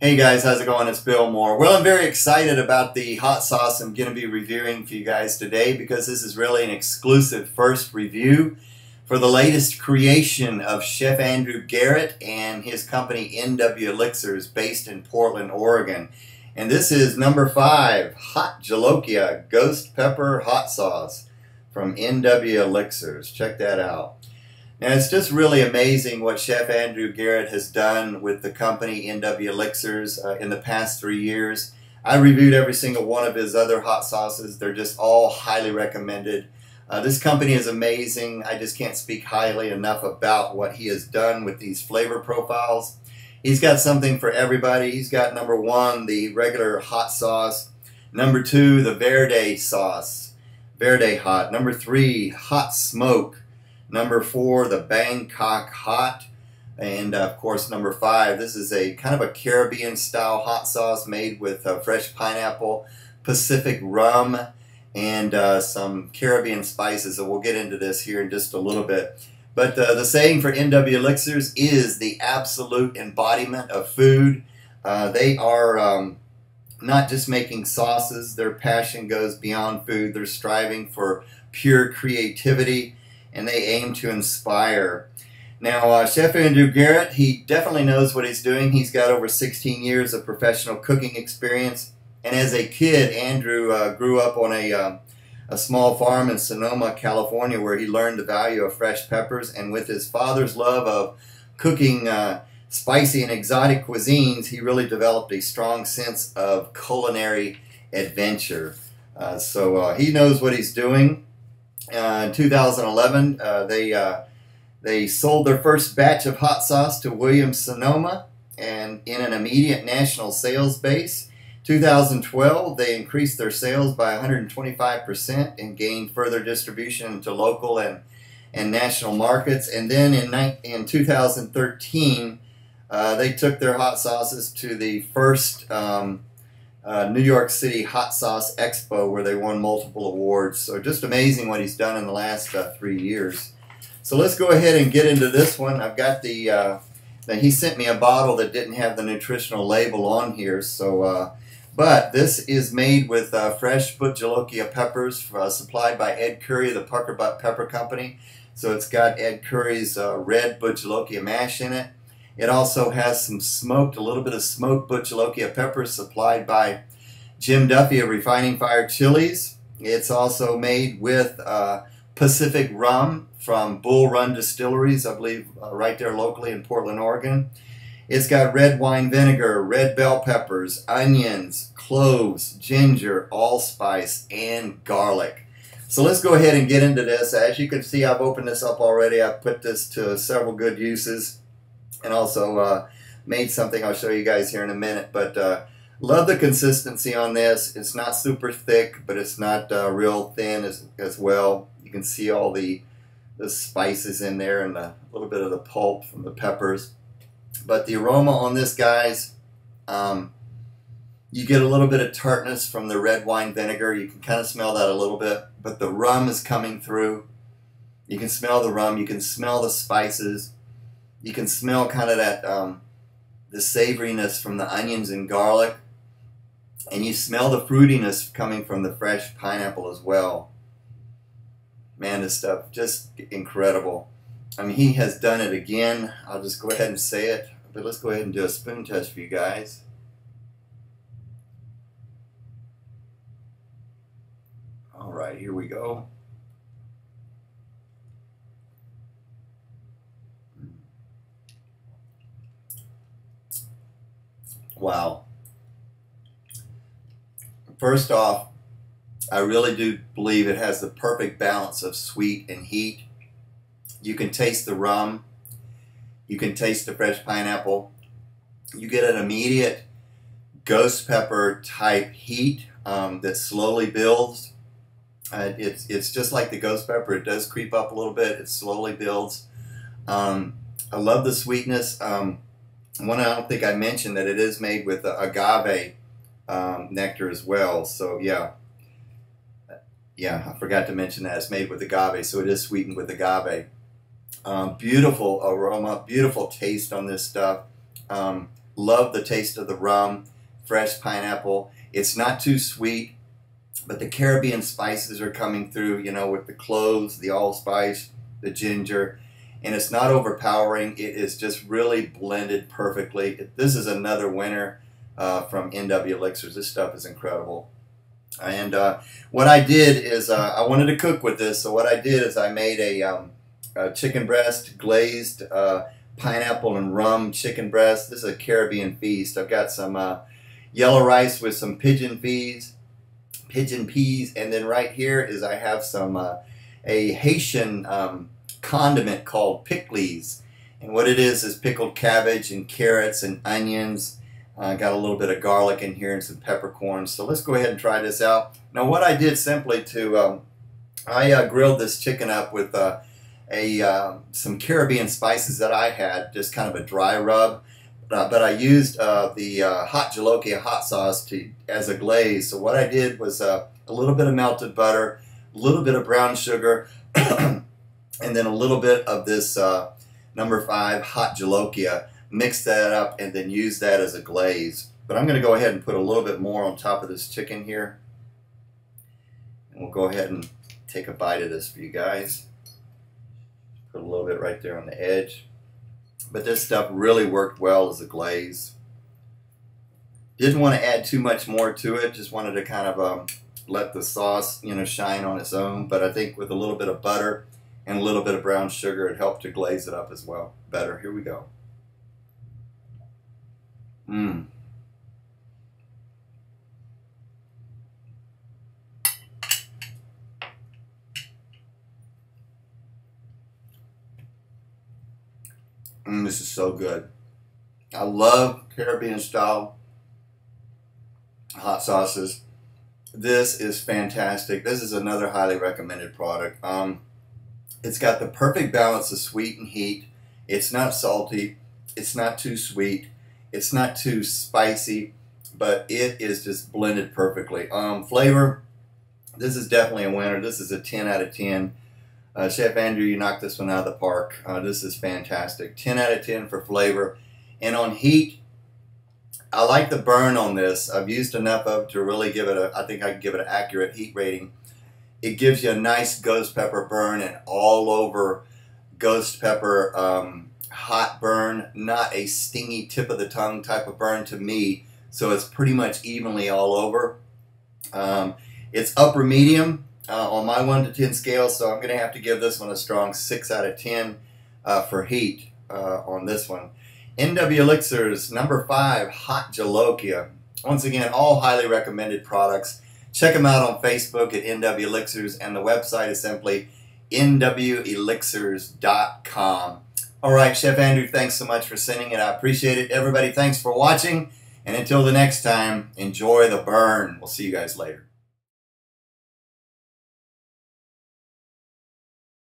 Hey guys, how's it going? It's Bill Moore. Well, I'm very excited about the hot sauce I'm going to be reviewing for you guys today because this is really an exclusive first review for the latest creation of Chef Andrew Garrett and his company NW Elixirs based in Portland, Oregon. And this is number 5, Hott Jolokia Ghost Pepper Hot Sauce from NW Elixirs. Check that out. Now, it's just really amazing what Chef Andrew Garrett has done with the company NW Elixirs in the past 3 years. I reviewed every single one of his other hot sauces. They're just all highly recommended. This company is amazing. I just can't speak highly enough about what he has done with these flavor profiles. He's got something for everybody. He's got number 1, the regular hot sauce. Number 2, the Verde sauce, Verde Hot. Number 3, Hot Smoke. Number 4, the Bangkok Hot. And of course, number 5, this is a kind of a Caribbean style hot sauce made with fresh pineapple, Pacific rum, and some Caribbean spices. And we'll get into this here in just a little bit. But the saying for NW Elixirs is the absolute embodiment of food. They are not just making sauces. Their passion goes beyond food. They're striving for pure creativity, and they aim to inspire. Now, Chef Andrew Garrett, he definitely knows what he's doing. He's got over 16 years of professional cooking experience. And as a kid, Andrew grew up on a small farm in Sonoma, California, where he learned the value of fresh peppers. And with his father's love of cooking spicy and exotic cuisines, he really developed a strong sense of culinary adventure. So he knows what he's doing. In 2011, they sold their first batch of hot sauce to Williams-Sonoma and in an immediate national sales base. 2012, they increased their sales by 125% and gained further distribution into local and national markets. And then in 2013, they took their hot sauces to the first New York City Hot Sauce Expo, where they won multiple awards. So just amazing what he's done in the last 3 years. So let's go ahead and get into this one. I've got the, he sent me a bottle that didn't have the nutritional label on here. So, but this is made with fresh Hott Jolokia peppers supplied by Ed Curry, the Pucker Butt Pepper Company. So it's got Ed Curry's red Hott Jolokia mash in it. It also has some smoked, a little bit of smoked Hott Jolokia peppers supplied by Jim Duffy of Refining Fire Chilies. It's also made with Pacific rum from Bull Run Distilleries, I believe right there locally in Portland, Oregon. It's got red wine vinegar, red bell peppers, onions, cloves, ginger, allspice, and garlic. So let's go ahead and get into this. As you can see, I've opened this up already. I've put this to several good uses. And also made something I'll show you guys here in a minute. But love the consistency on this. It's not super thick, but it's not real thin as well. You can see all the spices in there and a little bit of the pulp from the peppers. But the aroma on this, guys, you get a little bit of tartness from the red wine vinegar. You can kind of smell that a little bit. But the rum is coming through. You can smell the rum. You can smell the spices. You can smell kind of that, the savoriness from the onions and garlic. And you smell the fruitiness coming from the fresh pineapple as well. Man, this stuff, just incredible. I mean, he has done it again. I'll just go ahead and say it. But let's go ahead and do a spoon test for you guys. All right, here we go. Wow. First off, I really do believe it has the perfect balance of sweet and heat. You can taste the rum. You can taste the fresh pineapple. You get an immediate ghost pepper type heat that slowly builds. It's just like the ghost pepper. It does creep up a little bit. It slowly builds. I love the sweetness. One, I don't think I mentioned that it is made with agave nectar as well. So yeah, I forgot to mention that it's made with agave. So it is sweetened with agave. Beautiful aroma, beautiful taste on this stuff. Love the taste of the rum, fresh pineapple. It's not too sweet, but the Caribbean spices are coming through, you know, with the cloves, the allspice, the ginger, and it's not overpowering. It is just really blended perfectly. This is another winner from NW Elixirs. This stuff is incredible. And what I did is I wanted to cook with this, so what I did is I made a chicken breast glazed pineapple and rum chicken breast. This is a Caribbean feast. I've got some yellow rice with some pigeon peas, and then right here is I have some a Haitian condiment called pickles, and what it is pickled cabbage and carrots and onions. Got a little bit of garlic in here and some peppercorns. So let's go ahead and try this out. Now what I did simply to I grilled this chicken up with some Caribbean spices that I had, just kind of a dry rub. But I used the Hott Jolokia hot sauce as a glaze. So what I did was a little bit of melted butter, a little bit of brown sugar, and then a little bit of this number 5 Hott Jolokia. Mix that up and then use that as a glaze. But I'm going to go ahead and put a little bit more on top of this chicken here. And we'll go ahead and take a bite of this for you guys. Put a little bit right there on the edge. But this stuff really worked well as a glaze. Didn't want to add too much more to it. Just wanted to kind of let the sauce, you know, shine on its own. But I think with a little bit of butter and a little bit of brown sugar, it helped to glaze it up as well better. Here we go. This is so good. I love Caribbean style hot sauces. This is fantastic. This is another highly recommended product. It's got the perfect balance of sweet and heat. It's not salty. It's not too sweet. It's not too spicy, but it is just blended perfectly. Flavor, this is definitely a winner. This is a 10 out of 10. Chef Andrew, you knocked this one out of the park. This is fantastic. 10 out of 10 for flavor. And on heat, I like the burn on this. I've used enough of it to really give it I think I can give it an accurate heat rating. It gives you a nice ghost pepper burn and all over ghost pepper hot burn, not a stingy tip of the tongue type of burn to me. So it's pretty much evenly all over. It's upper medium on my 1 to 10 scale, so I'm going to have to give this one a strong 6 out of 10 for heat on this one. NW Elixirs, number 5, Hott Jolokia. Once again, all highly recommended products. Check them out on Facebook at NW Elixirs, and the website is simply nwelixirs.com. All right, Chef Andrew, thanks so much for sending it. I appreciate it. Everybody, thanks for watching. And until the next time, enjoy the burn. We'll see you guys later.